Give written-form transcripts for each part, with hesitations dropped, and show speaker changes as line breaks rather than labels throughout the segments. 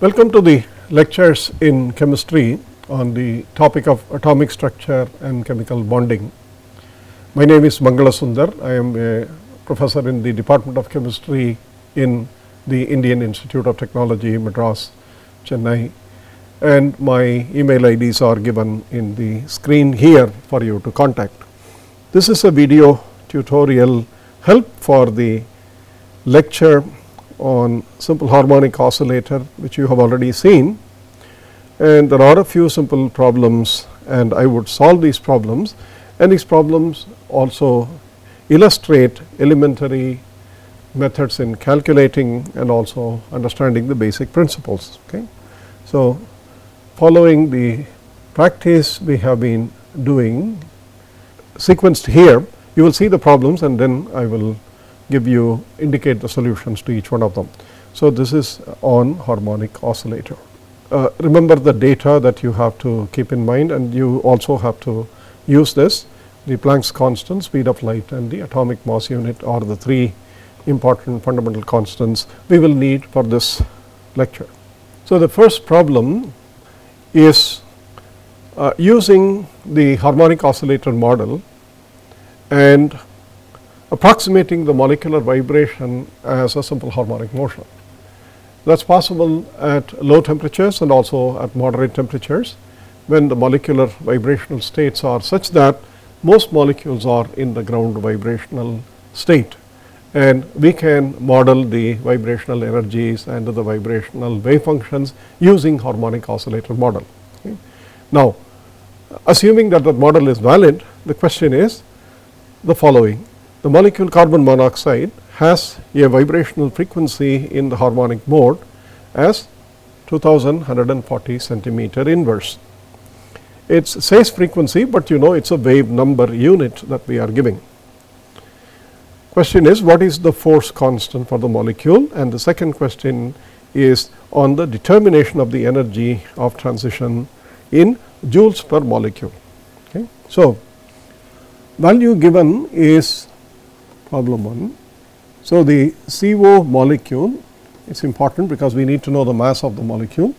Welcome to the lectures in chemistry on the topic of atomic structure and chemical bonding. My name is Mangala Sundar. I am a professor in the Department of Chemistry in the Indian Institute of Technology, Madras, Chennai, and my email IDs are given in the screen here for you to contact. This is a video tutorial help for the lecture on simple harmonic oscillator, which you have already seen, and there are a few simple problems and I would solve these problems, and these problems also illustrate elementary methods in calculating and also understanding the basic principles. Okay. So, following the practice we have been doing sequenced here, you will see the problems and then I will indicate the solutions to each one of them. So, this is on harmonic oscillator. Remember the data that you have to keep in mind, and you also have to use this. The Planck's constant, speed of light, and the atomic mass unit are the three important fundamental constants we will need for this lecture. So, the first problem is using the harmonic oscillator model and approximating the molecular vibration as a simple harmonic motion. That is possible at low temperatures and also at moderate temperatures, when the molecular vibrational states are such that most molecules are in the ground vibrational state, and we can model the vibrational energies and the vibrational wave functions using harmonic oscillator model. Okay. Now, assuming that the model is valid, the question is the following. The molecule carbon monoxide has a vibrational frequency in the harmonic mode as 2140 centimeter inverse. It says frequency, but you know it is a wave number unit that we are giving. Question is, what is the force constant for the molecule? And the second question is on the determination of the energy of transition in joules per molecule. Okay. So, value given is problem 1. So, the CO molecule is important because we need to know the mass of the molecule.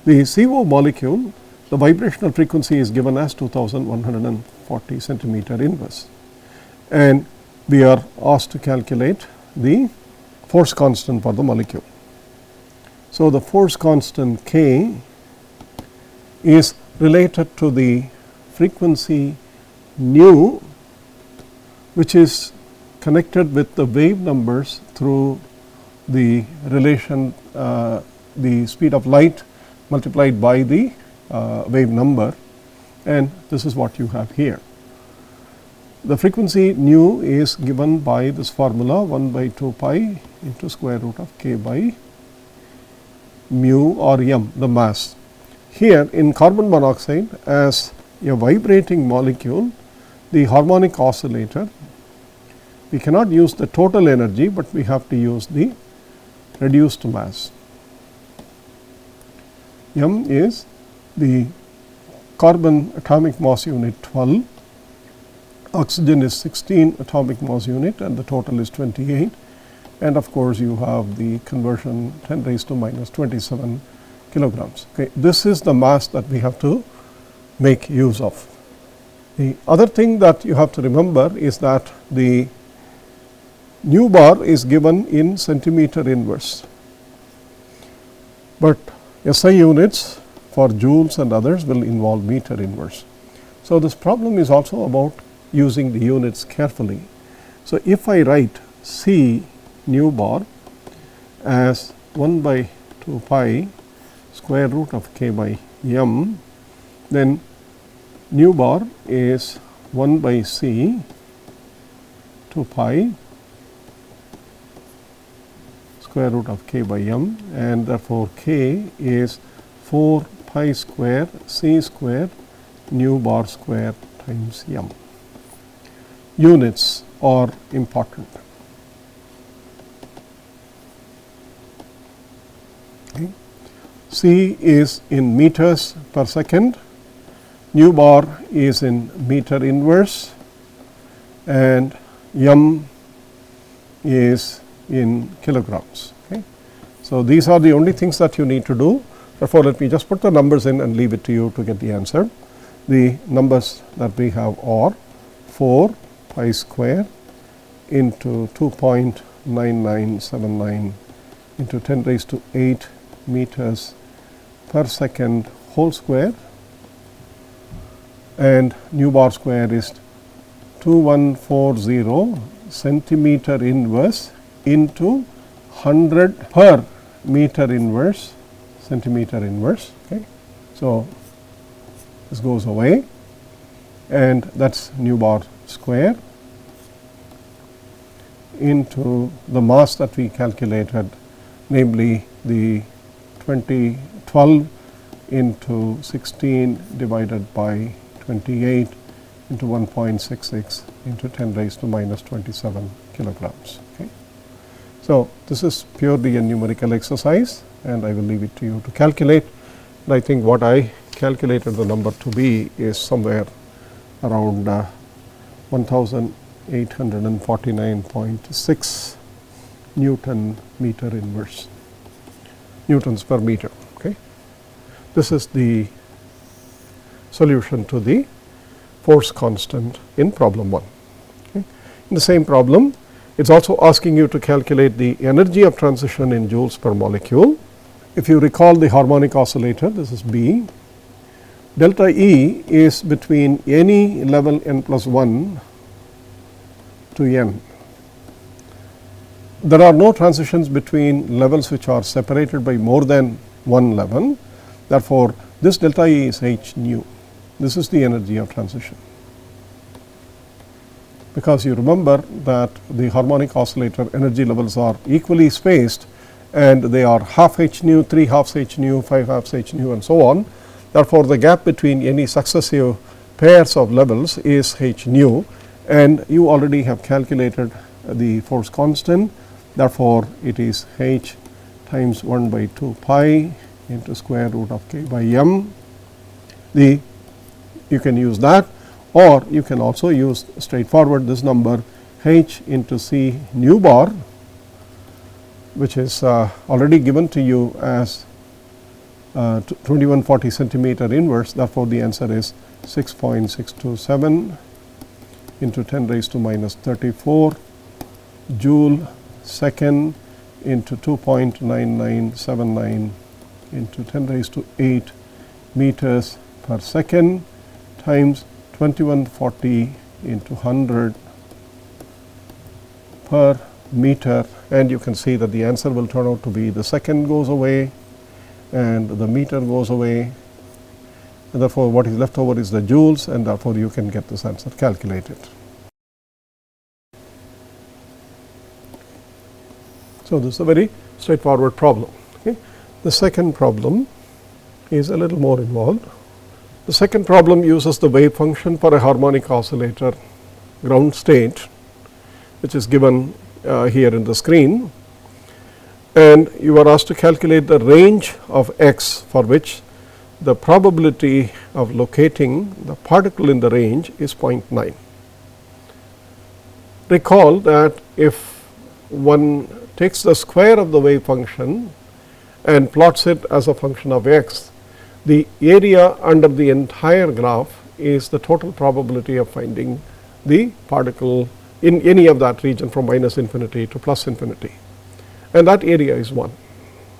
The CO molecule, the vibrational frequency is given as 2140 centimeter inverse, and we are asked to calculate the force constant for the molecule. So, the force constant K is related to the frequency nu, which is connected with the wave numbers through the relation the speed of light multiplied by the wave number, and this is what you have here. The frequency nu is given by this formula 1 by 2 pi into square root of k by mu or m, the mass. Here in carbon monoxide, as a vibrating molecule, the harmonic oscillator, we cannot use the total energy, but we have to use the reduced mass. M is the carbon atomic mass unit 12, oxygen is 16 atomic mass unit, and the total is 28, and of course, you have the conversion 10 raised to minus 27 kilograms. Okay. This is the mass that we have to make use of. The other thing that you have to remember is that the nu bar is given in centimeter inverse, but SI units for joules and others will involve meter inverse. So, this problem is also about using the units carefully. So, if I write C nu bar as 1 by 2 pi square root of k by m, then nu bar is 1 by C 2 pi square root of k by m, and therefore, k is 4 pi square C square nu bar square times m. Units are important. Okay. C is in meters per second, nu bar is in meter inverse, and m is in kilograms. Okay. So, these are the only things that you need to do. Therefore, let me just put the numbers in and leave it to you to get the answer. The numbers that we have are 4 pi square into 2.9979 into 10 raised to 8 meters per second whole square, and nu bar square is 2140 centimeter inverse into 100 per meter inverse centimeter inverse. Okay. So, this goes away and that is nu bar square into the mass that we calculated, namely the 12 into 16 divided by 28 into 1.66 into 10 raised to minus 27 kilograms. Okay. So, this is purely a numerical exercise and I will leave it to you to calculate. And I think what I calculated the number to be is somewhere around 1849.6 Newton meter inverse, newtons per meter. Okay. This is the solution to the force constant in problem 1. Okay. In the same problem, it is also asking you to calculate the energy of transition in joules per molecule. If you recall the harmonic oscillator, this is B. Delta E is between any level n plus 1 to n. There are no transitions between levels which are separated by more than one level. Therefore, this delta E is h nu. This is the energy of transition. Because you remember that the harmonic oscillator energy levels are equally spaced and they are half h nu, 3 halves h nu, 5 halves h nu and so on. Therefore, the gap between any successive pairs of levels is h nu, and you already have calculated the force constant. Therefore, it is h times 1 by 2 pi into square root of k by m. You can use that, or you can also use straightforward this number h into c nu bar, which is already given to you as 2140 centimeter inverse. Therefore, the answer is 6.627 into 10 raised to minus 34 joule second into 2.9979 into 10 raised to 8 meters per second times 2140 into 100 per meter, and you can see that the answer will turn out to be the second goes away and the meter goes away, and therefore, what is left over is the joules, and therefore, you can get this answer calculated. So, this is a very straightforward problem. Okay. The second problem is a little more involved. The second problem uses the wave function for a harmonic oscillator ground state, which is given here in the screen, and you are asked to calculate the range of x for which the probability of locating the particle in the range is 0.9. Recall that if one takes the square of the wave function and plots it as a function of x, the area under the entire graph is the total probability of finding the particle in any of that region from minus infinity to plus infinity, and that area is 1,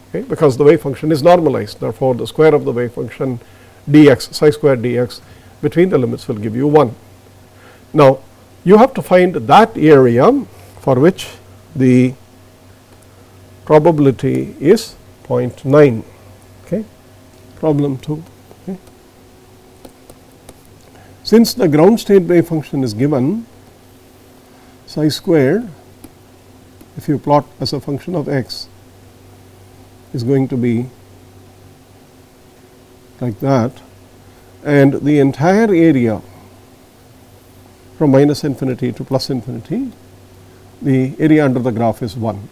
okay, because the wave function is normalized. Therefore, the square of the wave function dx, psi square dx between the limits will give you 1. Now, you have to find that area for which the probability is 0.9. Okay. Problem 2. Okay. Since the ground state wave function is given, psi squared, if you plot as a function of x, is going to be like that, and the entire area from minus infinity to plus infinity, the area under the graph is 1.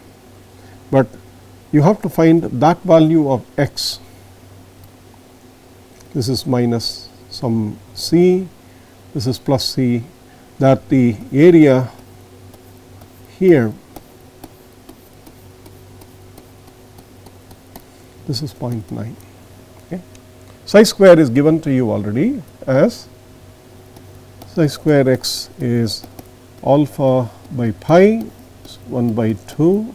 But you have to find that value of x. This is minus some c, this is plus c, that the area here this is 0.9. Okay. Psi square is given to you already as psi square x is alpha by pi 1 by 2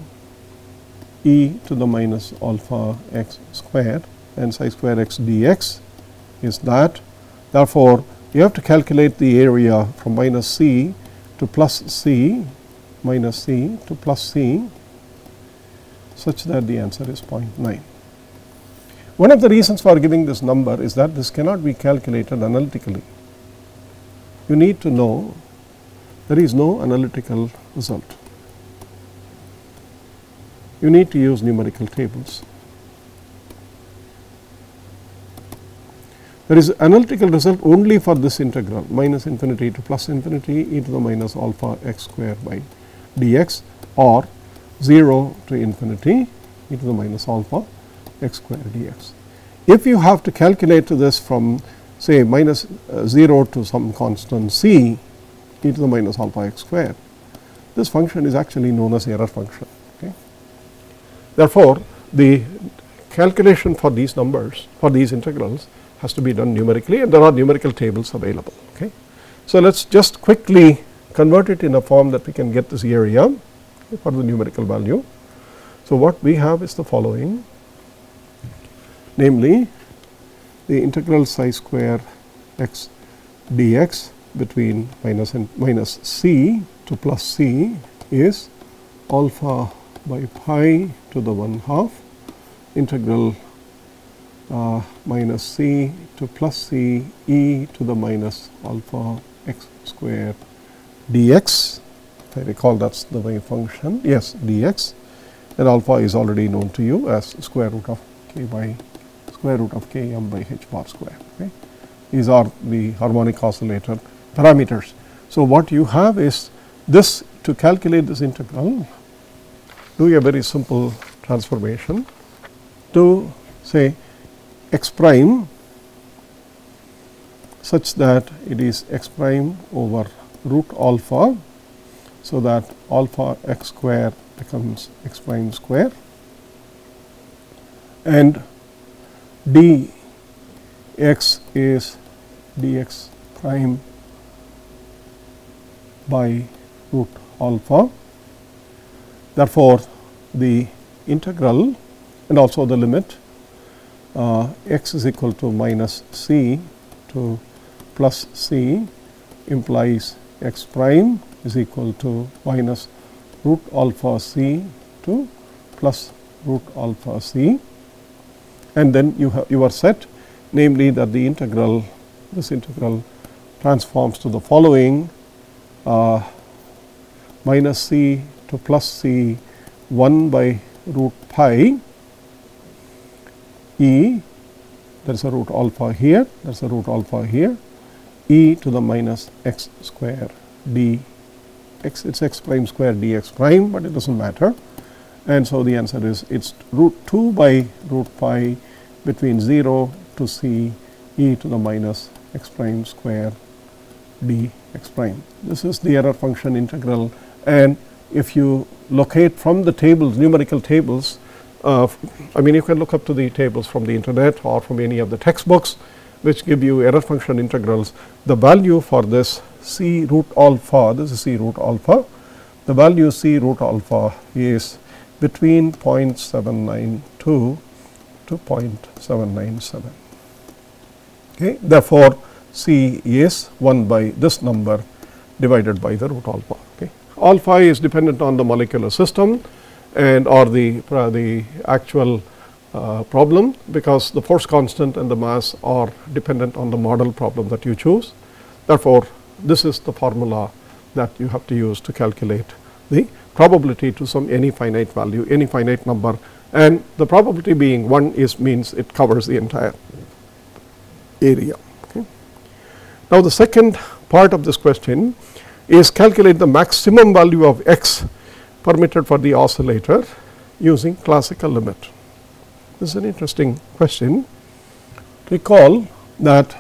e to the minus alpha x square, and psi square x dx is that. Therefore, you have to calculate the area from minus c to plus c, minus c to plus c, such that the answer is 0.9. One of the reasons for giving this number is that this cannot be calculated analytically. You need to know there is no analytical result. You need to use numerical tables. There is analytical result only for this integral minus infinity to plus infinity e to the minus alpha x square by dx, or 0 to infinity e to the minus alpha x square dx. If you have to calculate this from say minus 0 to some constant c e to the minus alpha x square, this function is actually known as error function. Okay. Therefore, the calculation for these numbers, for these integrals, has to be done numerically, and there are numerical tables available. Okay. So, let us just quickly convert it in a form that we can get this area for the numerical value. So, what we have is the following, namely the integral psi square x dx between minus c to plus c is alpha by pi to the 1/2 integral minus c to plus c e to the minus alpha x square dx. If I recall, that is the wave function, yes, dx, and alpha is already known to you as square root of k by square root of k m by h bar square. Okay. These are the harmonic oscillator parameters. So, what you have is this, to calculate this integral, do a very simple transformation to say x prime such that it is x prime over root alpha, so that alpha x square becomes x prime square, and dx is dx prime by root alpha. Therefore, the integral and also the limit x is equal to minus c to plus c implies x prime is equal to minus root alpha c to plus root alpha c, and then you are set, namely that the integral, this integral transforms to the following, minus c to plus c 1 by root pi e, there is a root alpha here, there is a root alpha here, e to the minus x square d x, it is x prime square dx prime, but it does not matter. And so, the answer is it is root 2 by root pi between 0 to c e to the minus x prime square dx prime. This is the error function integral, and if you locate from the tables, numerical tables, I mean, you can look up to the tables from the internet or from any of the textbooks which give you error function integrals. The value for this c root alpha, this is c root alpha, the value c root alpha is between 0.792 to 0.797. Okay. Therefore, c is 1 by this number divided by the root alpha. Okay. Alpha is dependent on the molecular system and or the actual problem, because the force constant and the mass are dependent on the model problem that you choose. Therefore, this is the formula that you have to use to calculate the probability to some any finite value, any finite number, and the probability being 1 means it covers the entire area. Okay. Now, the second part of this question is calculate the maximum value of x permitted for the oscillator using classical limit. This is an interesting question. Recall that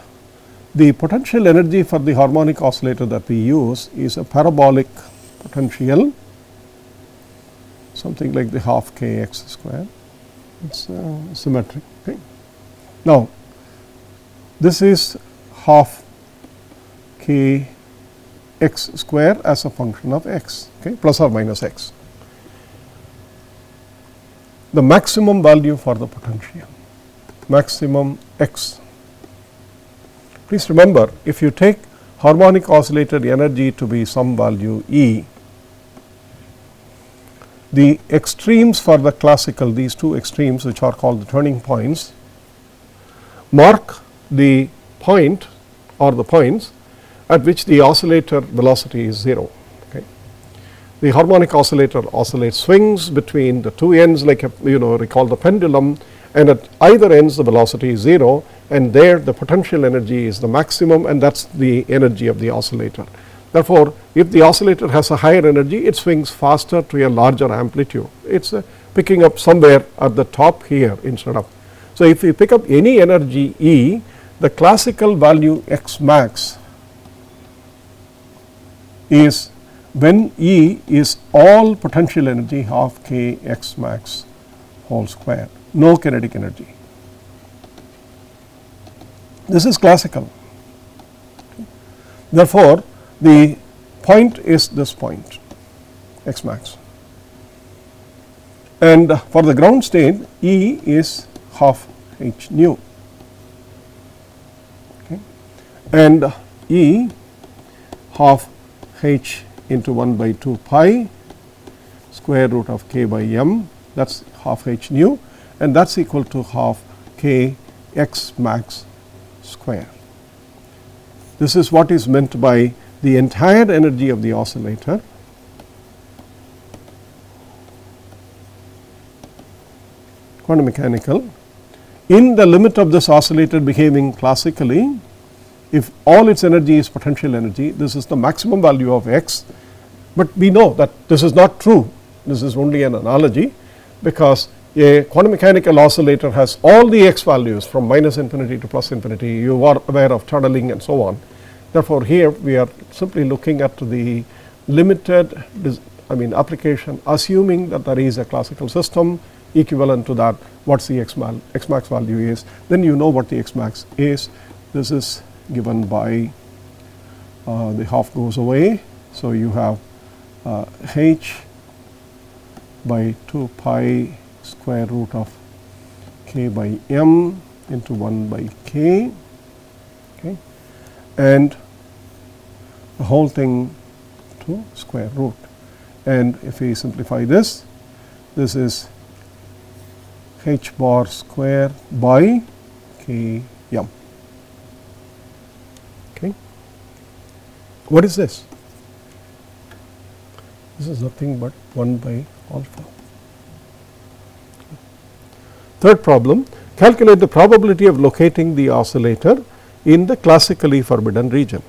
the potential energy for the harmonic oscillator that we use is a parabolic potential, something like the half kx square, it is symmetric. Okay. Now, this is half k x square as a function of x, okay, plus or minus x. The maximum value for the potential, maximum x. Please remember, if you take harmonic oscillator energy to be some value E, the extremes for the classical, these two extremes which are called the turning points, mark the point or the points at which the oscillator velocity is 0. Okay. The harmonic oscillator oscillates, swings between the two ends like a, recall the pendulum, and at either ends the velocity is 0, and there the potential energy is the maximum, and that is the energy of the oscillator. Therefore, if the oscillator has a higher energy, it swings faster to a larger amplitude. It is picking up somewhere at the top here instead of. So, if you pick up any energy E, the classical value x max is when E is all potential energy half k x max whole square, no kinetic energy. This is classical. Therefore, the point is this point x max, and for the ground state E is half h nu, okay, and E half h into 1 by 2 pi square root of k by m, that is half h nu, and that is equal to half k x max square. This is what is meant by the entire energy of the oscillator quantum mechanical. In the limit of this oscillator behaving classically, if all its energy is potential energy, this is the maximum value of x, but we know that this is not true. This is only an analogy, because a quantum mechanical oscillator has all the x values from minus infinity to plus infinity. You are aware of tunneling and so on. Therefore, here we are simply looking at the limited application, assuming that there is a classical system equivalent to that. What is the x max value is, then you know what the x max is. This is given by the half goes away. So, you have h by 2 pi square root of k by m into 1 by k, okay, and the whole thing to square root. And if we simplify this, this is h bar square by k m. Okay. What is this? This is nothing but 1 by alpha. Third problem, calculate the probability of locating the oscillator in the classically forbidden region.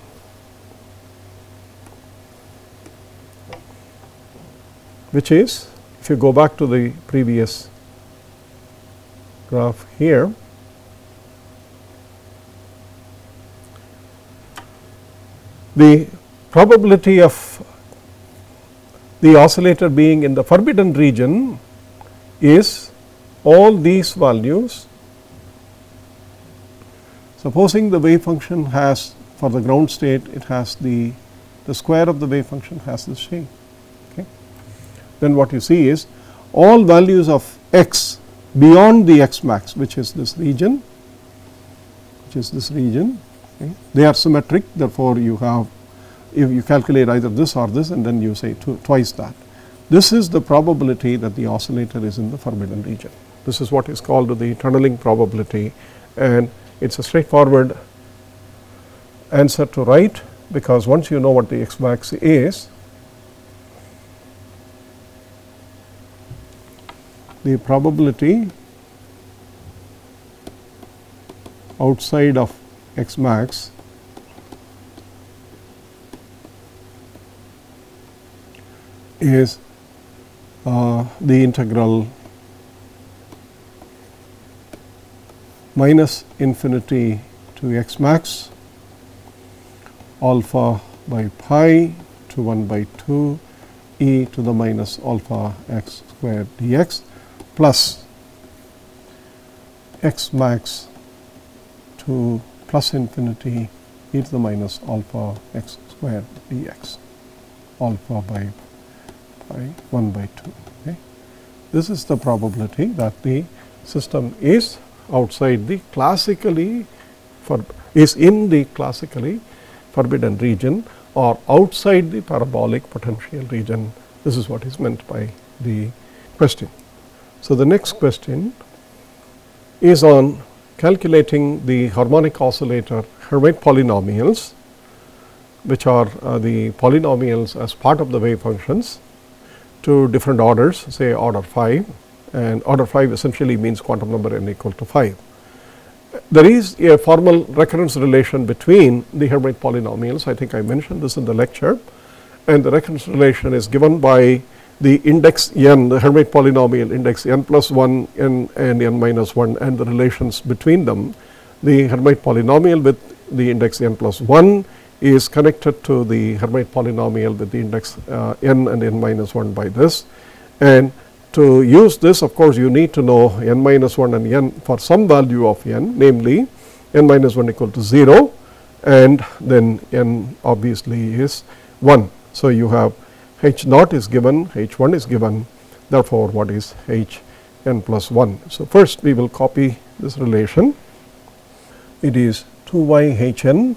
Which is, if you go back to the previous graph here, the probability of the oscillator being in the forbidden region is all these values. Supposing the wave function has, for the ground state, it has the square of the wave function has this shape. Okay. Then what you see is all values of x beyond the x max, which is this region, okay, they are symmetric. Therefore, you have, if you calculate either this or this, and then you say twice that. This is the probability that the oscillator is in the forbidden region. This is what is called the tunneling probability, and it is a straightforward answer to write, because once you know what the x max is, the probability outside of x max is the integral minus infinity to x max alpha by pi to 1 by 2 e to the minus alpha x squared dx plus x max to plus infinity e to the minus alpha x squared dx, alpha by 1 by 2. Okay. This is the probability that the system is outside the classically is in the classically forbidden region or outside the parabolic potential region. This is what is meant by the question. So, the next question is on calculating the harmonic oscillator Hermite polynomials, which are the polynomials as part of the wave functions to different orders, say order 5, and order 5 essentially means quantum number n equal to 5. There is a formal recurrence relation between the Hermite polynomials. I think I mentioned this in the lecture, and the recurrence relation is given by the index n, the Hermite polynomial index n plus 1 n and n minus 1, and the relations between them. The Hermite polynomial with the index n plus 1 is connected to the Hermite polynomial with the index n and n minus 1 by this. And to use this, of course, you need to know n minus 1 and n for some value of n, namely n minus 1 equal to 0, and then n obviously is 1. So, you have h naught is given, h 1 is given, therefore, what is h n plus 1. So, first we will copy this relation. It is 2y h n,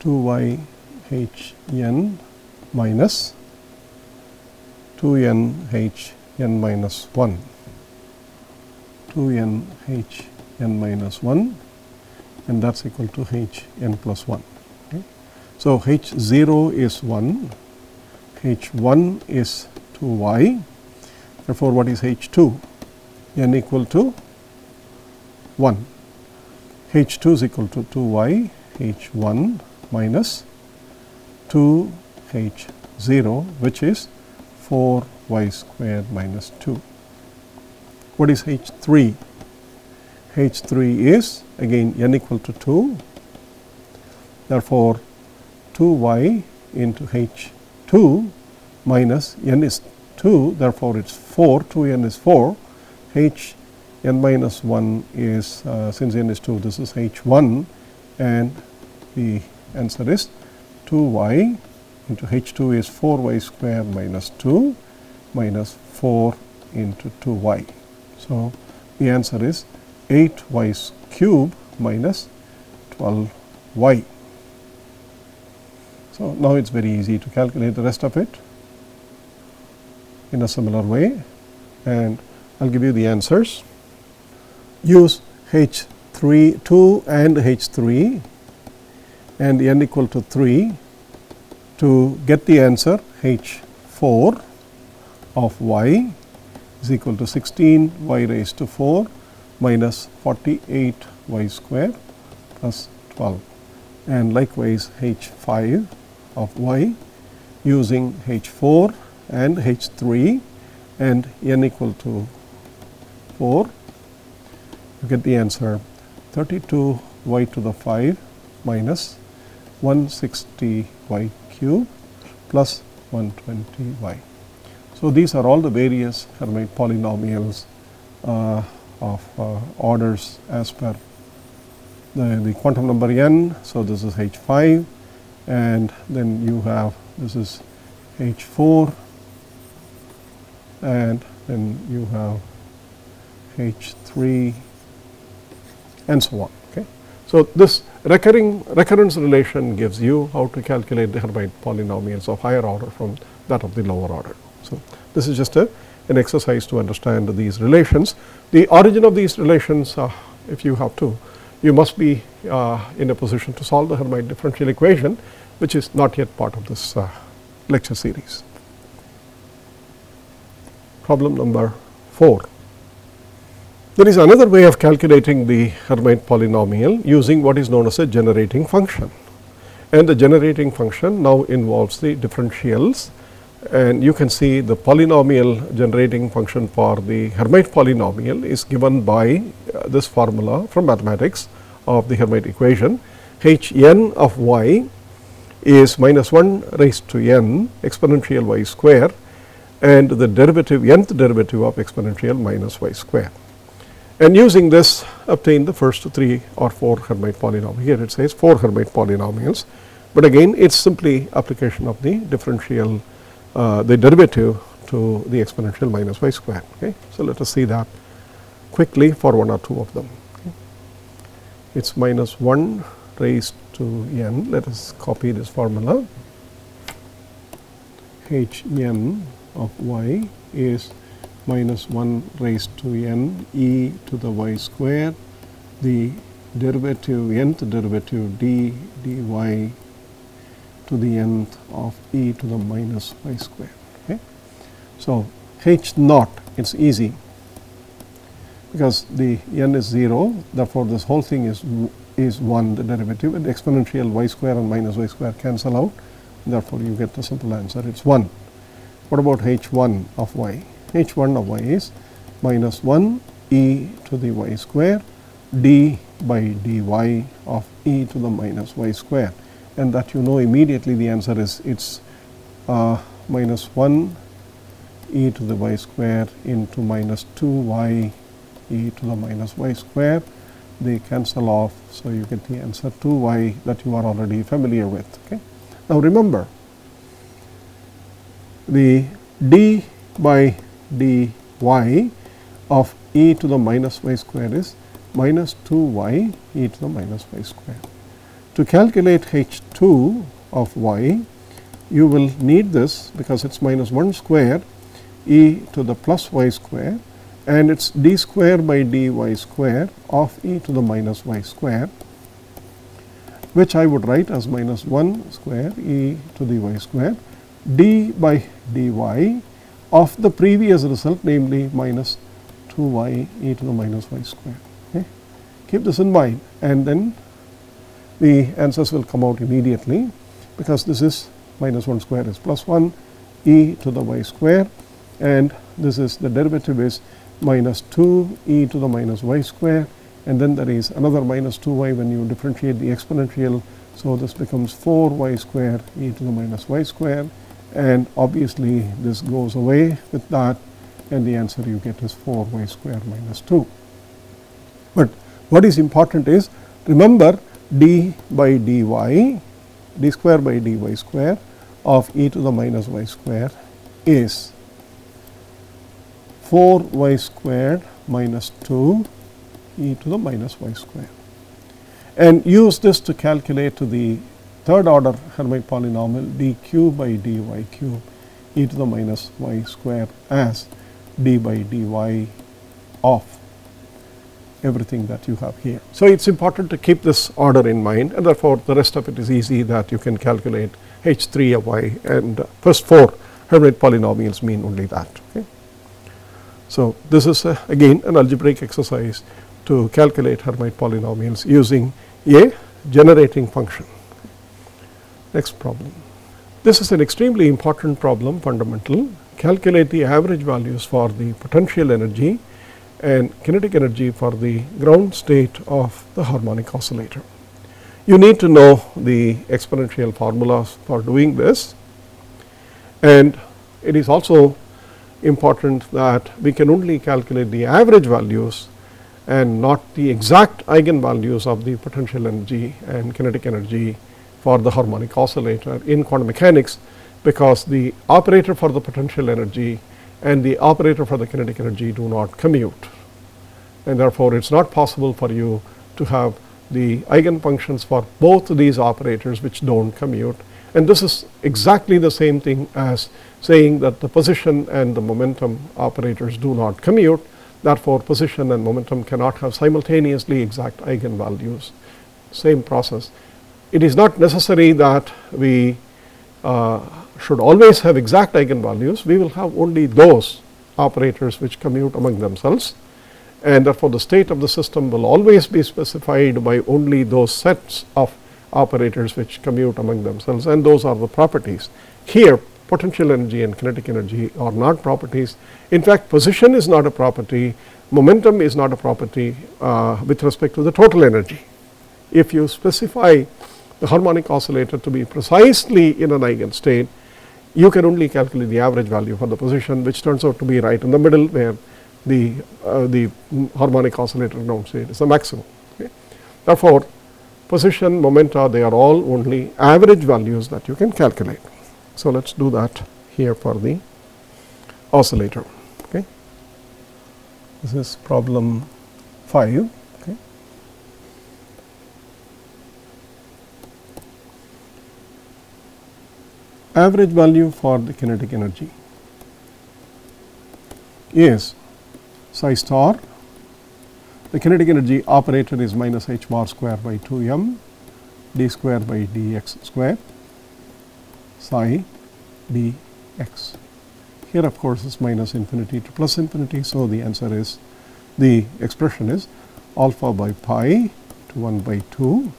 2y h n minus 2n h n minus 1, 2n h n minus 1, and that is equal to h n plus 1. Okay. So, h 0 is 1, h 1 is 2y, therefore, what is h 2? N equal to 1, h 2 is equal to 2y, h 1 minus 2 h 0, which is 4y squared minus 2. What is h 3? h 3 is again n equal to 2, therefore, 2y into h 2 minus n is 2, therefore, it is 4, 2n is 4, h n minus 1 is since n is 2, this is h 1, and the answer is 2y into h 2 is 4y square minus 2 minus 4 into 2y. So, the answer is 8y cube minus 12y. So, now it is very easy to calculate the rest of it in a similar way, and I will give you the answers. Use h 3 2 and h 3 and n equal to 3 to get the answer. H 4 of y is equal to 16 y raised to 4 minus 48 y square plus 12, and likewise h 5 of y using h 4 and h 3 and n equal to 4, you get the answer 32 y to the 5 minus 160 y cube plus 120 y. So, these are all the various Hermite polynomials of orders as per the quantum number n. So, this is h 5, and then you have this is h 4, and then you have h 3 and so on. Okay. So, this recurrence relation gives you how to calculate the Hermite polynomials of higher order from that of the lower order. So, this is just an exercise to understand these relations. The origin of these relations, if you have to, you must be in a position to solve the Hermite differential equation, which is not yet part of this lecture series. Problem number 4. There is another way of calculating the Hermite polynomial using what is known as a generating function, and the generating function now involves the differentials, and you can see the polynomial generating function for the Hermite polynomial is given by this formula from mathematics of the Hermite equation. H n of y is minus 1 raised to n exponential y square, and the derivative nth derivative of exponential minus y square. and using this obtain the first 3 or 4 Hermite polynomials. Here it says 4 Hermite polynomials, but again it is simply application of the differential the derivative to the exponential minus y square. Okay. So, let us see that quickly for 1 or 2 of them. Okay. It is minus 1 raised to n. Let us copy this formula. H n of y is minus 1 raised to n e to the y square, the derivative nth derivative d dy to the nth of e to the minus y square. Okay. So, h naught, it is easy because the n is 0, therefore, this whole thing is 1, the derivative, and exponential y square and minus y square cancel out, therefore, you get the simple answer, it is 1. What about h1 of y? h1 of y is minus 1 e to the y square d by dy of e to the minus y square, and that you know immediately the answer is it is minus 1 e to the y square into minus 2y e to the minus y square. They cancel off, so you get the answer 2y that you are already familiar with. Okay. Now, remember the d by dy of e to the minus y square is minus 2y e to the minus y square. To calculate h2 of y, you will need this because it is minus 1 square e to the plus y square, and it is d square by dy square of e to the minus y square, which I would write as minus 1 square e to the y square d by dy of the previous result, namely minus 2y e to the minus y square. Okay. Keep this in mind, and then the answers will come out immediately because this is minus 1 square is plus 1 e to the y square, and this is the derivative is minus 2 e to the minus y square, and then there is another minus 2y when you differentiate the exponential. So, this becomes 4y square e to the minus y square, and obviously this goes away with that, and the answer you get is 4y square minus 2. But what is important is, remember d by dy, d square by dy square of e to the minus y square is 4y squared minus 2 e to the minus y square, and use this to calculate to the third order Hermite polynomial dq by dy cube e to the minus y square as d by dy of everything that you have here. So, it is important to keep this order in mind, and therefore, the rest of it is easy that you can calculate h3 of y, and first 4 Hermite polynomials mean only that. Okay. So, this is again an algebraic exercise to calculate Hermite polynomials using a generating function. Next problem. This is an extremely important problem, fundamental. Calculate the average values for the potential energy and kinetic energy for the ground state of the harmonic oscillator. You need to know the exponential formulas for doing this, and it is also important that we can only calculate the average values and not the exact eigenvalues of the potential energy and kinetic energy for the harmonic oscillator in quantum mechanics, because the operator for the potential energy and the operator for the kinetic energy do not commute, and therefore, it is not possible for you to have the eigenfunctions for both these operators which do not commute. And this is exactly the same thing as saying that the position and the momentum operators do not commute. Therefore, position and momentum cannot have simultaneously exact eigenvalues. Same process. It is not necessary that we should always have exact eigenvalues. We will have only those operators which commute among themselves, and therefore, the state of the system will always be specified by only those sets of operators which commute among themselves, and those are the properties. Here, potential energy and kinetic energy are not properties. In fact, position is not a property, momentum is not a property with respect to the total energy. If you specify the harmonic oscillator to be precisely in an eigenstate, you can only calculate the average value for the position, which turns out to be right in the middle, where the harmonic oscillator ground state is the maximum. Okay. Therefore, position, momenta, they are all only average values that you can calculate. So, let us do that here for the oscillator. Okay. This is problem 5. Okay. Average value for the kinetic energy is psi star. The kinetic energy operator is minus h bar square by 2 m d square by dx square psi dx. Here of course is minus infinity to plus infinity. So, the answer is, the expression is alpha by pi to 1 by 2,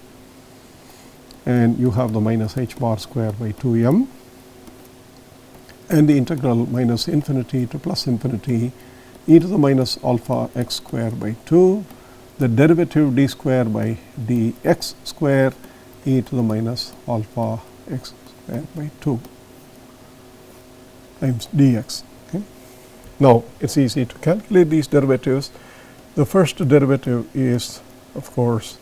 and you have the minus h bar square by 2 m, and the integral minus infinity to plus infinity e to the minus alpha x square by 2, the derivative d square by dx square e to the minus alpha x square by 2 times dx. Okay. Now, it is easy to calculate these derivatives. The first derivative is of course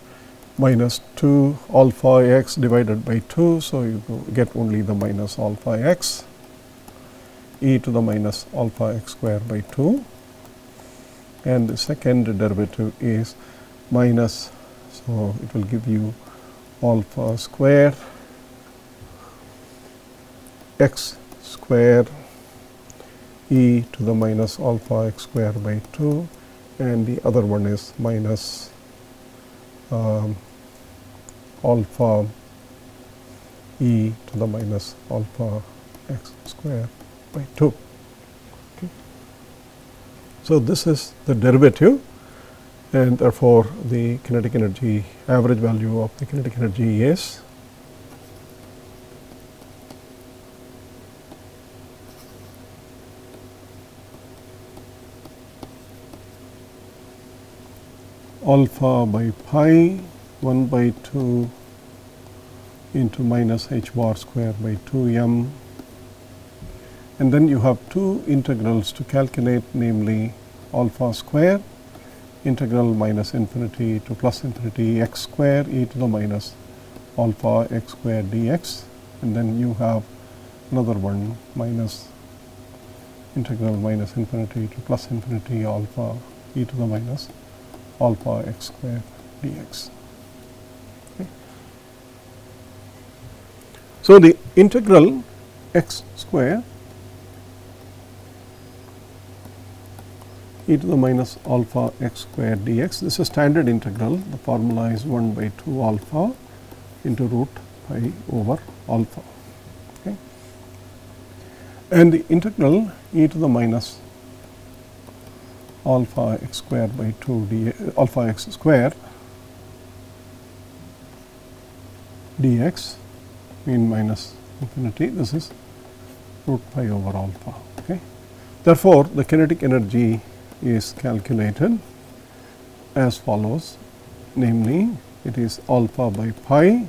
minus 2 alpha x divided by 2. So, you get only the minus alpha x e to the minus alpha x square by 2, and the second derivative is minus, so it will give you alpha square x square e to the minus alpha x square by 2, and the other one is minus alpha e to the minus alpha x square by 2. Okay. So, this is the derivative, and therefore, the kinetic energy, average value of the kinetic energy is alpha by pi 1 by 2 into minus h bar square by 2 m, and then you have two integrals to calculate, namely alpha square integral minus infinity to plus infinity x square e to the minus alpha x square dx, and then you have another one minus integral minus infinity to plus infinity alpha e to the minus alpha x square dx. Okay. So, the integral x square e to the minus alpha x square dx, this is standard integral. The formula is 1 by 2 alpha into root pi over alpha. Okay. And the integral e to the minus alpha x square by 2 alpha x square dx mean minus infinity, this is root pi over alpha. Okay. Therefore, the kinetic energy is calculated as follows, namely it is alpha by pi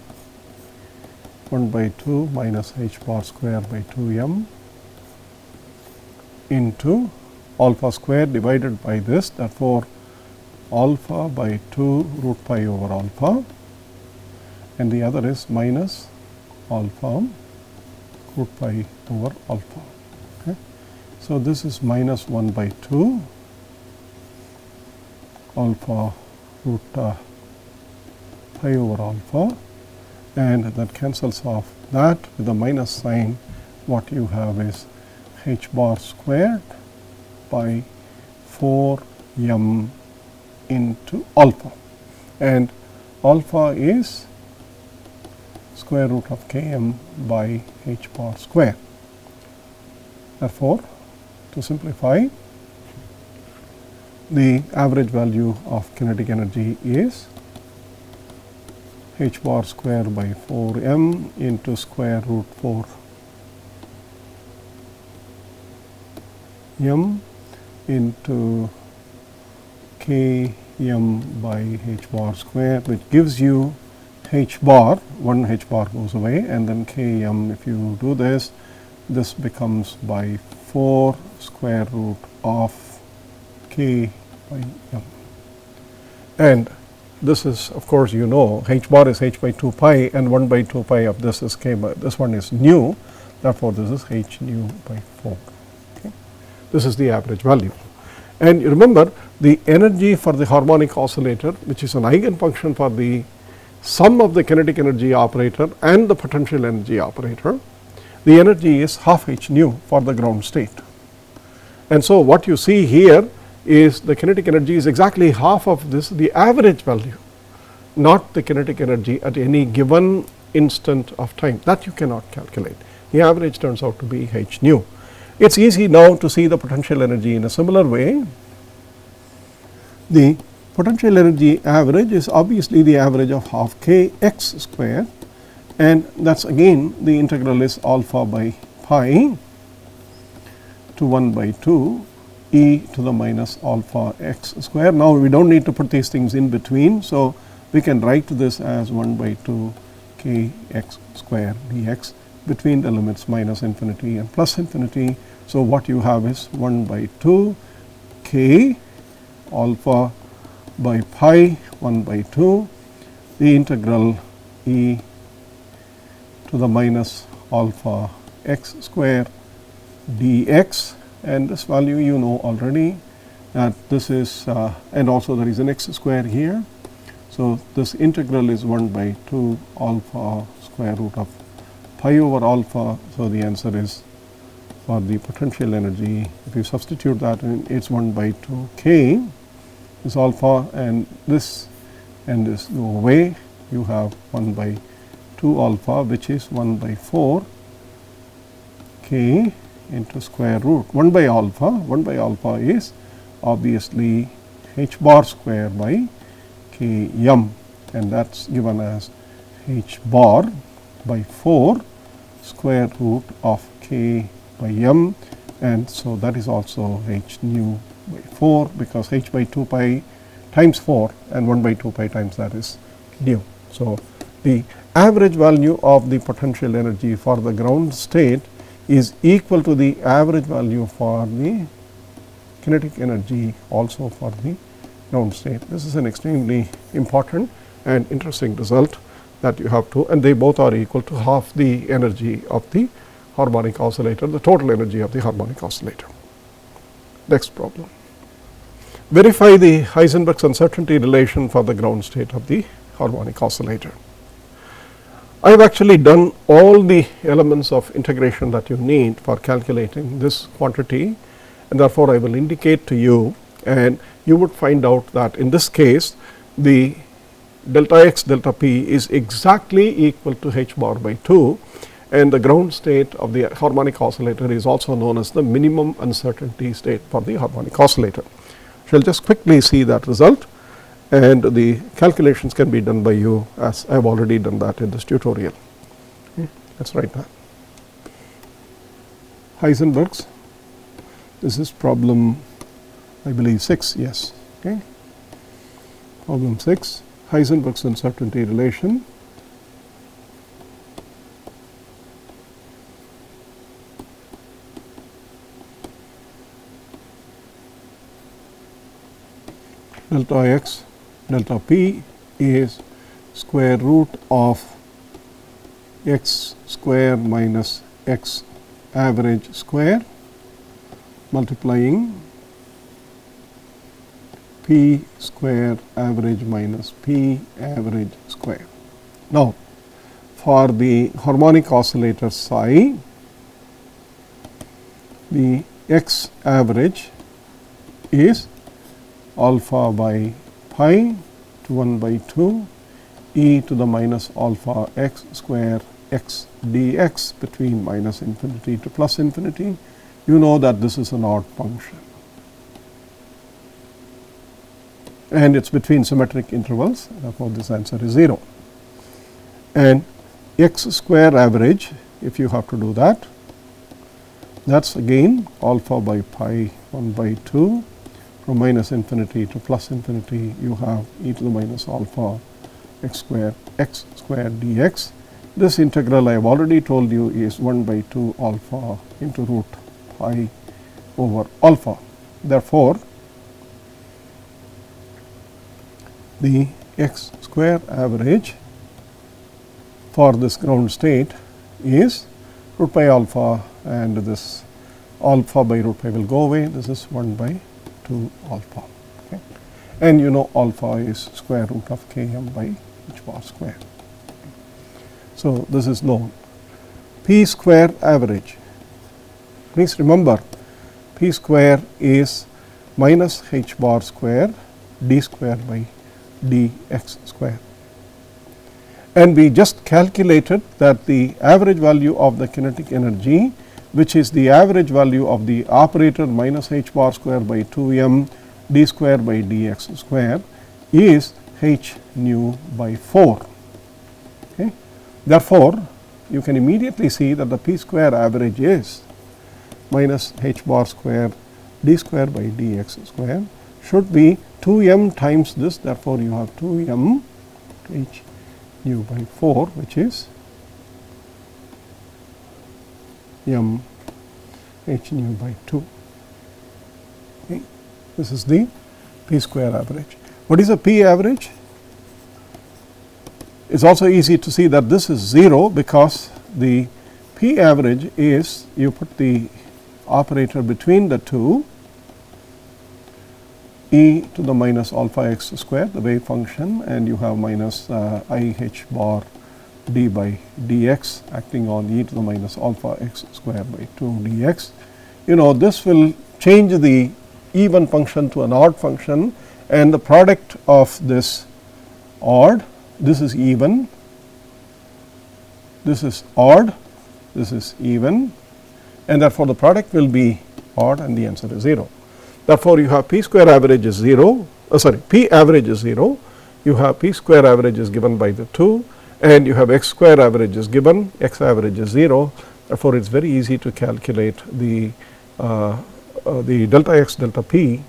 1 by 2 minus h bar square by 2 m into alpha square divided by this, therefore, alpha by 2 root pi over alpha, and the other is minus alpha root pi over alpha. Okay. So, this is minus 1 by 2 alpha root pi over alpha, and that cancels off that with the minus sign. What you have is h bar squared by 4 m into alpha, and alpha is square root of k m by h bar square. Therefore, to simplify, the average value of kinetic energy is h bar square by 4 m into square root 4 m into k m by h bar square, which gives you h bar, one h bar goes away, and then k m. If you do this, this becomes by 4 square root of k k by m. And this is, of course, you know, h bar is h by 2 pi and 1 by 2 pi of this is k by, this one is nu, therefore, this is h nu by 4. Okay. This is the average value. And you remember the energy for the harmonic oscillator, which is an eigenfunction for the sum of the kinetic energy operator and the potential energy operator, the energy is half h nu for the ground state. And so, what you see here is the kinetic energy is exactly half of this, the average value, not the kinetic energy at any given instant of time, that you cannot calculate. The average turns out to be h nu. It is easy now to see the potential energy in a similar way. The potential energy average is obviously the average of half k x square, and that is again the integral is alpha by pi to 1 by 2 e to the minus alpha x square. Now, we do not need to put these things in between. So, we can write this as 1 by 2 k x square dx between the limits minus infinity and plus infinity. So, what you have is 1 by 2 k alpha by pi 1 by 2 the integral e to the minus alpha x square dx, and this value you know already that this is and also there is an x square here. So, this integral is 1 by 2 alpha square root of pi over alpha. So, the answer is for the potential energy, if you substitute that in, it is 1 by 2 k is alpha, and this go away, you have 1 by 2 alpha, which is 1 by 4 k into square root 1 by alpha. 1 by alpha is obviously h bar square by k m, and that is given as h bar by 4 square root of k by m, and so that is also h nu by 4, because h by 2 pi times 4 and 1 by 2 pi times that is nu. So, the average value of the potential energy for the ground state is equal to the average value for the kinetic energy also for the ground state. This is an extremely important and interesting result that you have to, and they both are equal to half the energy of the harmonic oscillator, the total energy of the harmonic oscillator. Next problem. Verify the Heisenberg's uncertainty relation for the ground state of the harmonic oscillator. I have actually done all the elements of integration that you need for calculating this quantity, and therefore, I will indicate to you, and you would find out that in this case the delta x delta p is exactly equal to h bar by 2, and the ground state of the harmonic oscillator is also known as the minimum uncertainty state for the harmonic oscillator. I shall just quickly see that result, and the calculations can be done by you, as I have already done that in this tutorial. Okay. Let us write that. Heisenbergs, this is problem I believe 6, yes. Okay. Problem 6, Heisenberg's uncertainty relation. Delta x delta p is square root of x square minus x average square multiplying p square average minus p average square. Now, for the harmonic oscillator psi, the x average is alpha by pi to 1 by 2 e to the minus alpha x square x dx between minus infinity to plus infinity. You know that this is an odd function, and it is between symmetric intervals, therefore, this answer is 0. And x square average, if you have to do that, that is again alpha by pi 1 by 2. From minus infinity to plus infinity, you have e to the minus alpha x square dx. This integral I have already told you is 1 by 2 alpha into root pi over alpha. Therefore, the x square average for this ground state is root pi alpha, and this alpha by root pi will go away. This is 1 by 2 alpha, okay. And you know alpha is square root of km by h bar square. So, this is known. P square average, please remember P square is minus h bar square d square by dx square. And we just calculated that the average value of the kinetic energy, which is the average value of the operator minus h bar square by 2m d square by dx square, is h nu by 4. Okay. Therefore, you can immediately see that the P square average is minus h bar square d square by dx square should be 2m times this. Therefore, you have 2m h nu by 4, which is m h nu by 2. Okay. This is the P square average. What is a P average? It is also easy to see that this is 0, because the P average is, you put the operator between the two, e to the minus alpha x square, the wave function, and you have minus I h bar d by dx acting on e to the minus alpha x square by 2 dx. You know, this will change the even function to an odd function, and the product of this odd, this is even, this is odd, this is even, and therefore, the product will be odd, and the answer is 0. Therefore, you have P square average is 0, P average is 0, you have P square average is given by the 2, and you have x square average is given, x average is 0. Therefore, it is very easy to calculate the delta x delta P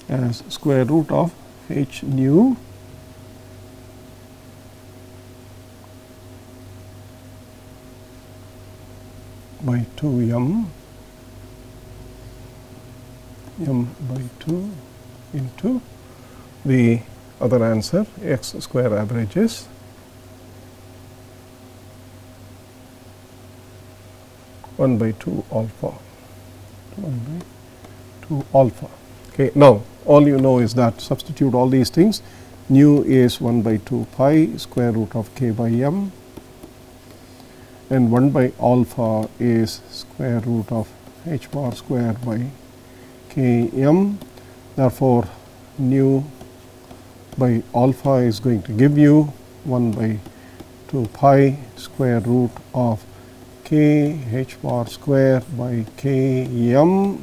as square root of h nu by 2m by 2 into the other answer, x square average is 1 by 2 alpha, 1 by 2 alpha. Okay. Now, all you know is that substitute all these things. Nu is 1 by 2 pi square root of k by m, and 1 by alpha is square root of h bar square by k m. Therefore, nu by alpha is going to give you 1 by 2 pi square root of k h bar square by k m,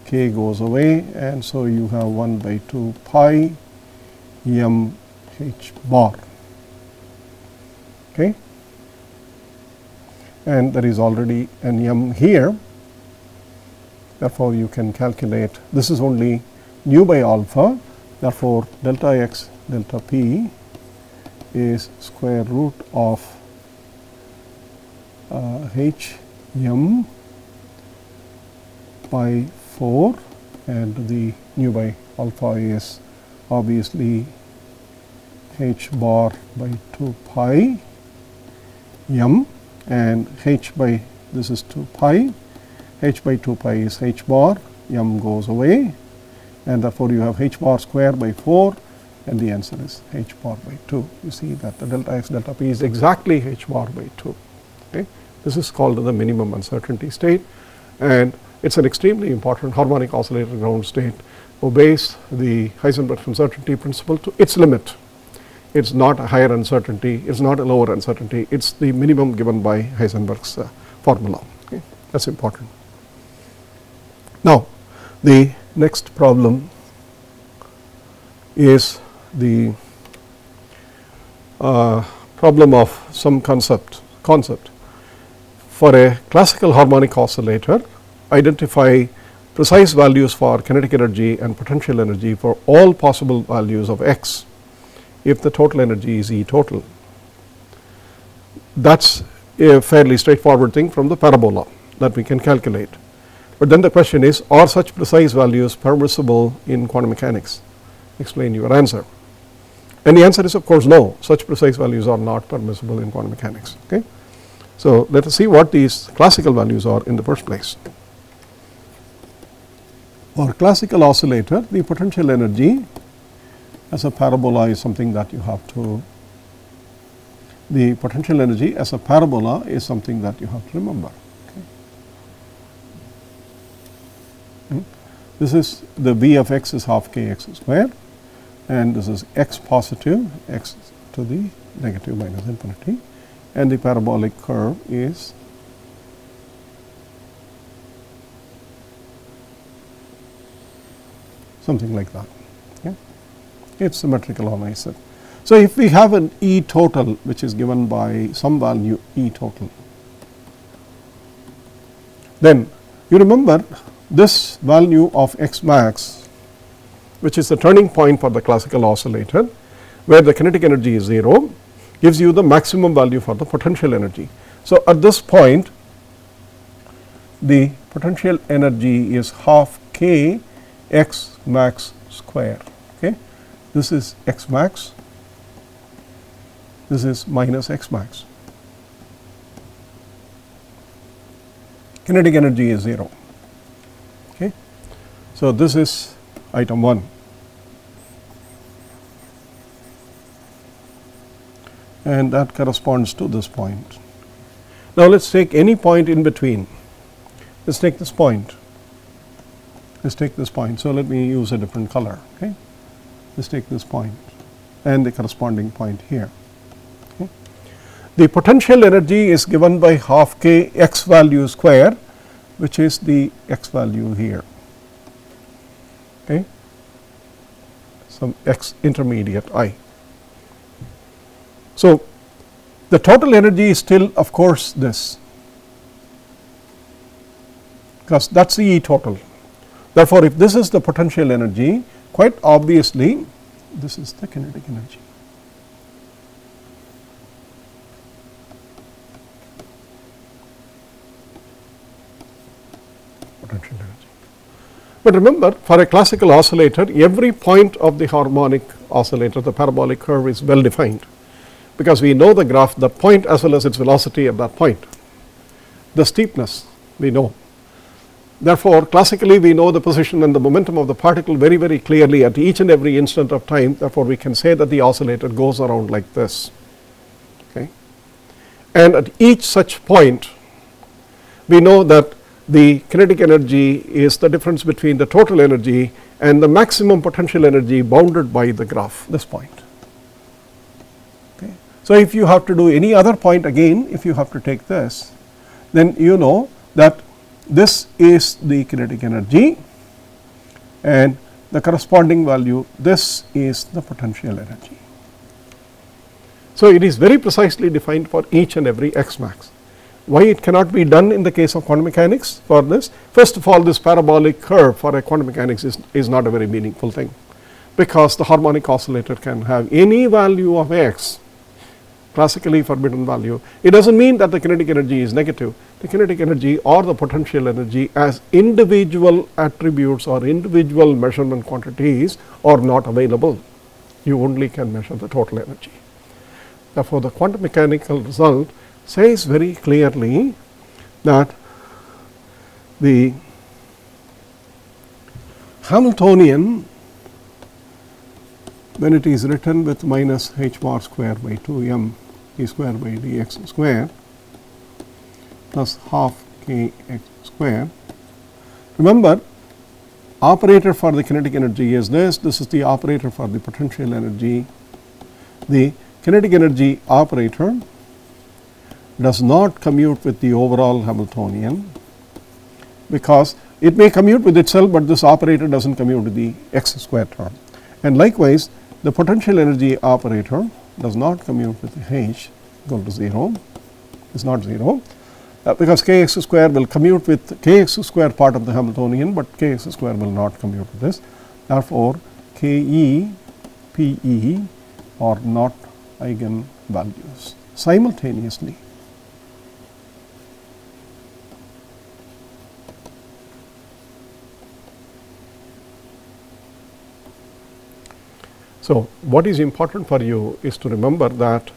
k goes away, and so you have 1 by 2 pi m h bar. Okay. And there is already an m here. Therefore, you can calculate, this is only nu by alpha. Therefore, delta x delta p is square root of h m by 4, and the nu by alpha is obviously h bar by 2 pi m, and h by, this is 2 pi, h by 2 pi is h bar, m goes away, and therefore, you have h bar square by 4, and the answer is h bar by 2. You see that the delta x delta p is exactly h bar by 2. Okay. This is called the minimum uncertainty state, and it is an extremely important harmonic oscillator ground state, obeys the Heisenberg's uncertainty principle to its limit. It is not a higher uncertainty, it is not a lower uncertainty, it is the minimum given by Heisenberg's formula. Okay. That is important. Now, the next problem is the problem of some concept. For a classical harmonic oscillator, identify precise values for kinetic energy and potential energy for all possible values of x if the total energy is E total. That is a fairly straightforward thing from the parabola that we can calculate. But then the question is, are such precise values permissible in quantum mechanics? Explain your answer. And the answer is of course no, such precise values are not permissible in quantum mechanics. Okay? So, let us see what these classical values are in the first place. For classical oscillator, the potential energy as a parabola is something that you have to, the potential energy as a parabola is something that you have to remember. Okay. This is the V of x is half k x squared, and this is x positive, x to the negative minus infinity, and the parabolic curve is something like that. Okay. It is symmetrical on I said. So, if we have an E total which is given by some value E total, then you remember this value of x max, which is the turning point for the classical oscillator, where the kinetic energy is 0, gives you the maximum value for the potential energy. So, at this point the potential energy is half k x max square. Okay. This is x max, this is minus x max. Kinetic energy is 0. Okay. So, this is item 1. And that corresponds to this point. Now, let us take any point in between. Let us take this point. Let us take this point. So, let me use a different color. Okay. Let us take this point and the corresponding point here. Okay. The potential energy is given by half k x value square, which is the x value here. Okay. Some x intermediate I. So, the total energy is still of course this, because that is the E total. Therefore, if this is the potential energy, quite obviously this is the kinetic energy. Potential energy. But remember, for a classical oscillator, every point of the harmonic oscillator, the parabolic curve, is well defined, because we know the graph, the point as well as its velocity at that point. The steepness we know. Therefore, classically we know the position and the momentum of the particle very, very clearly at each and every instant of time. Therefore, we can say that the oscillator goes around like this. Okay. And at each such point, we know that the kinetic energy is the difference between the total energy and the maximum potential energy bounded by the graph, this point. Okay. So, if you have to do any other point again, if you have to take this, then you know that this is the kinetic energy and the corresponding value, this is the potential energy. So, it is very precisely defined for each and every x max. Why it cannot be done in the case of quantum mechanics for this? First of all, this parabolic curve for a quantum mechanics is not a very meaningful thing, because the harmonic oscillator can have any value of x, classically forbidden value. It does not mean that the kinetic energy is negative. The kinetic energy or the potential energy as individual attributes or individual measurement quantities are not available. You only can measure the total energy. Therefore, the quantum mechanical result says very clearly that the Hamiltonian, when it is written with minus h bar square by 2m e square by dx square plus half k x square. Remember, operator for the kinetic energy is this is the operator for the potential energy. The kinetic energy operator does not commute with the overall Hamiltonian, because it may commute with itself, but this operator does not commute with the x square term. And likewise, the potential energy operator does not commute with the h equal to 0, is not 0, because kx square will commute with kx square part of the Hamiltonian, but kx square will not commute with this. Therefore, ke, pe are not eigenvalues simultaneously. So, what is important for you is to remember that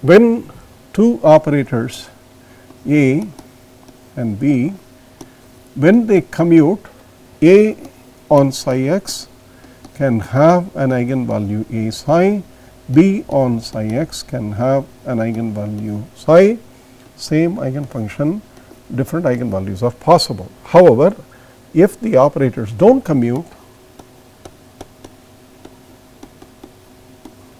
when two operators A and B, when they commute, A on psi x can have an eigenvalue A psi, B on psi x can have an eigenvalue psi, same eigenfunction, different eigenvalues are possible. However, if the operators do not commute,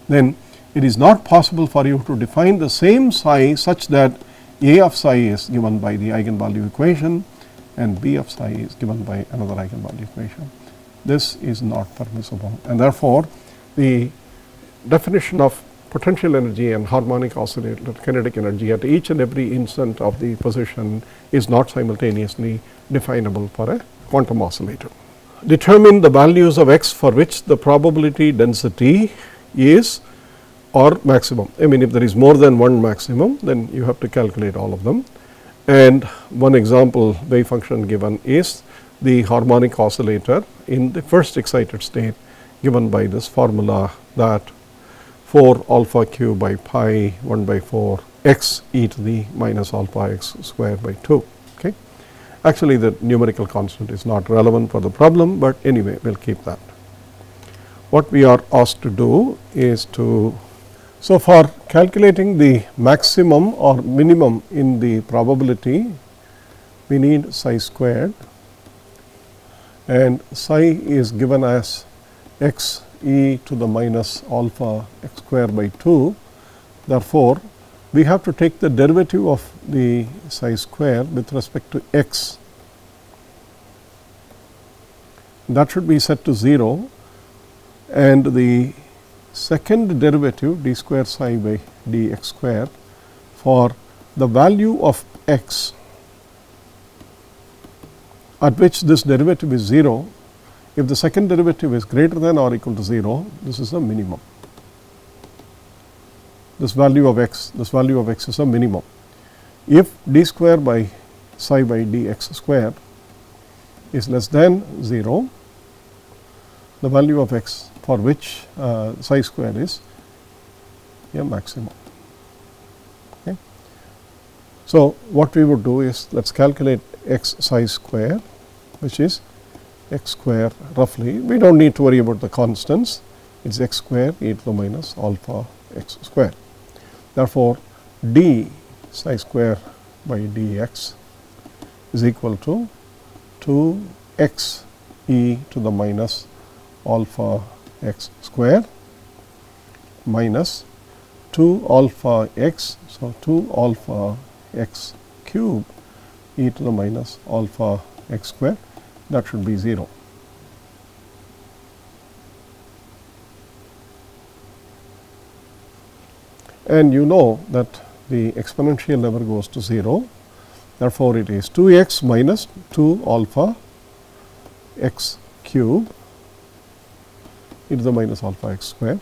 then it is not possible for you to define the same psi such that A of psi is given by the eigenvalue equation and B of psi is given by another eigenvalue equation. This is not permissible, and therefore, the definition of potential energy and harmonic oscillator kinetic energy at each and every instant of the position is not simultaneously definable for a quantum oscillator. Determine the values of x for which the probability density is or maximum. I mean, if there is more than one maximum, then you have to calculate all of them. And one example wave function given is the harmonic oscillator in the first excited state, given by this formula that 4 alpha q by pi 1 by 4 x e to the minus alpha x square by 2. Okay. Actually, the numerical constant is not relevant for the problem, but anyway, we will keep that. What we are asked to do is to, so for calculating the maximum or minimum in the probability, we need psi squared, and psi is given as x e to the minus alpha x square by 2. Therefore, we have to take the derivative of the psi square with respect to x. That should be set to 0, and the second derivative d square psi by dx square for the value of x at which this derivative is 0. If the second derivative is greater than or equal to 0, this is a minimum. This value of x is a minimum. If d square by psi by dx square is less than 0, the value of x for which psi square is a maximum. Okay. So, what we would do is, let us calculate x psi square, which is x square roughly. We do not need to worry about the constants, it is x square e to the minus alpha x square. Therefore, d psi square by dx is equal to 2x e to the minus alpha x square minus 2 alpha x. So, 2 alpha x cube e to the minus alpha x square, that should be 0. And you know that the exponential never goes to 0. Therefore, it is 2x minus 2 alpha x cube e to the minus alpha x square.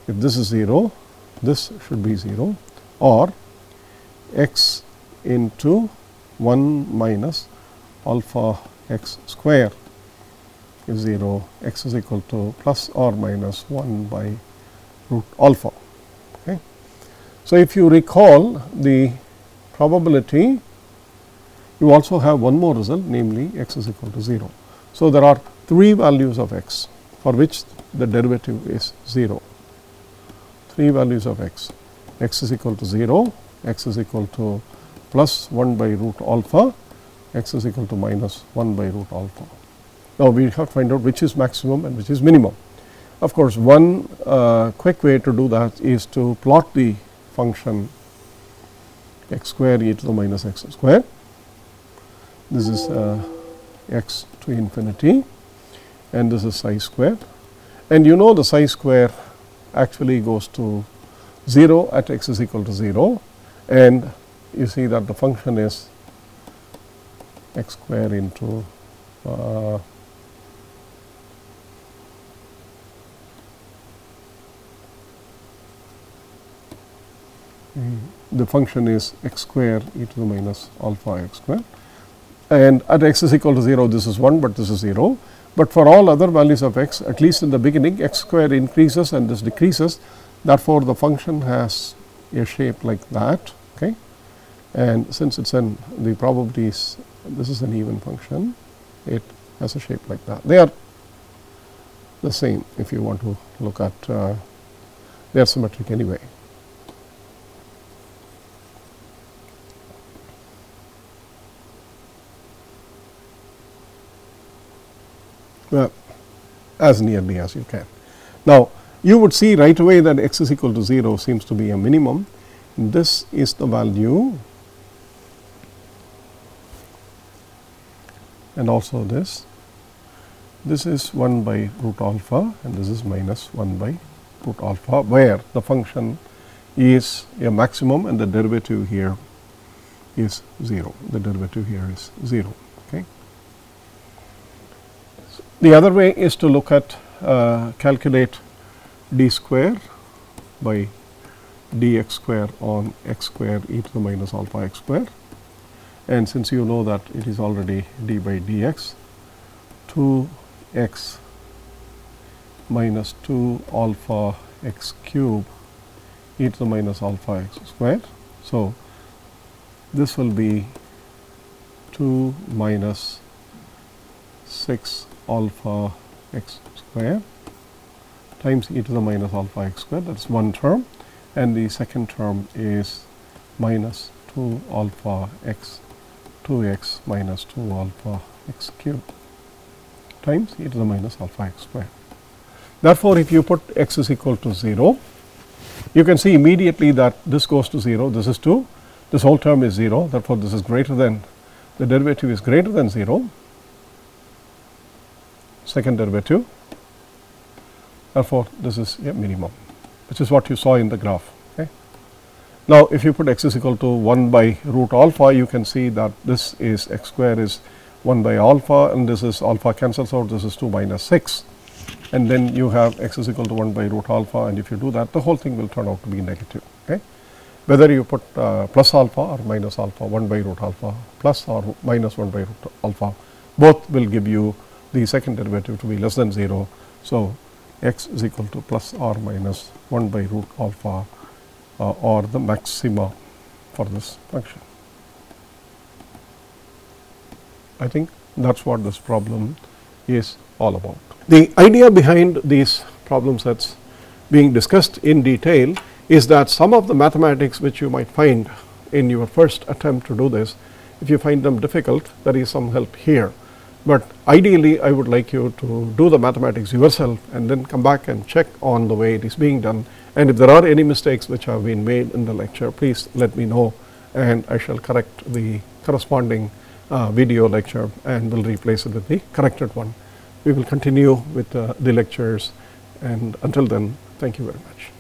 If this is 0, this should be 0, or x into 1 minus alpha x square is 0, x is equal to plus or minus 1 by root alpha. Okay. So, if you recall the probability, you also have one more result, namely x is equal to 0. So, there are 3 values of x for which the derivative is 0. 3 values of x is equal to 0, x is equal to plus 1 by root alpha, x is equal to minus 1 by root alpha. Now, we have to find out which is maximum and which is minimum. Of course, one quick way to do that is to plot the function x square e to the minus x square. This is x to infinity, and this is psi square, and you know the psi square actually goes to 0 at x is equal to 0, and you see that the function is x square into the function is x square e to the minus alpha x square, and at x is equal to 0 this is 1, but this is 0, but for all other values of x, at least in the beginning, x square increases and this decreases. Therefore, the function has a shape like that. Okay, and since it's an the probabilities, this is an even function, it has a shape like that. They are the same if you want to look at they are symmetric anyway. Well, as nearly as you can. Now, you would see right away that x is equal to 0 seems to be a minimum. This is the value, and also this is 1 by root alpha, and this is minus 1 by root alpha, where the function is a maximum and the derivative here is 0. The derivative here is 0. Okay. The other way is to look at calculate d square by dx square on x square e to the minus alpha x square, and since you know that it is already d by dx, 2x minus 2 alpha x cube e to the minus alpha x square. So, this will be 2 minus 6 alpha x square times e to the minus alpha x square, that is one term, and the second term is minus 2 alpha x 2x minus 2 alpha x cube times e to the minus alpha x square. Therefore, if you put x is equal to 0, you can see immediately that this goes to 0, this is 2, this whole term is 0, therefore, this is greater than, the derivative is greater than 0, second derivative, therefore, this is a minimum, which is what you saw in the graph. Okay. Now, if you put x is equal to 1 by root alpha, you can see that this is x square is 1 by alpha, and this is alpha cancels out, this is 2 minus 6, and then you have x is equal to 1 by root alpha, and if you do that, the whole thing will turn out to be negative. Okay. Whether you put plus alpha or minus alpha, 1 by root alpha plus or minus 1 by root alpha, both will give you the second derivative to be less than 0. So, x is equal to plus or minus 1 by root alpha or the maxima for this function. I think that is what this problem is all about. The idea behind these problem sets being discussed in detail is that some of the mathematics which you might find in your first attempt to do this, if you find them difficult, there is some help here. But ideally, I would like you to do the mathematics yourself and then come back and check on the way it is being done. And if there are any mistakes which have been made in the lecture, please let me know, and I shall correct the corresponding video lecture and will replace it with the corrected one. We will continue with the lectures, and until then, thank you very much.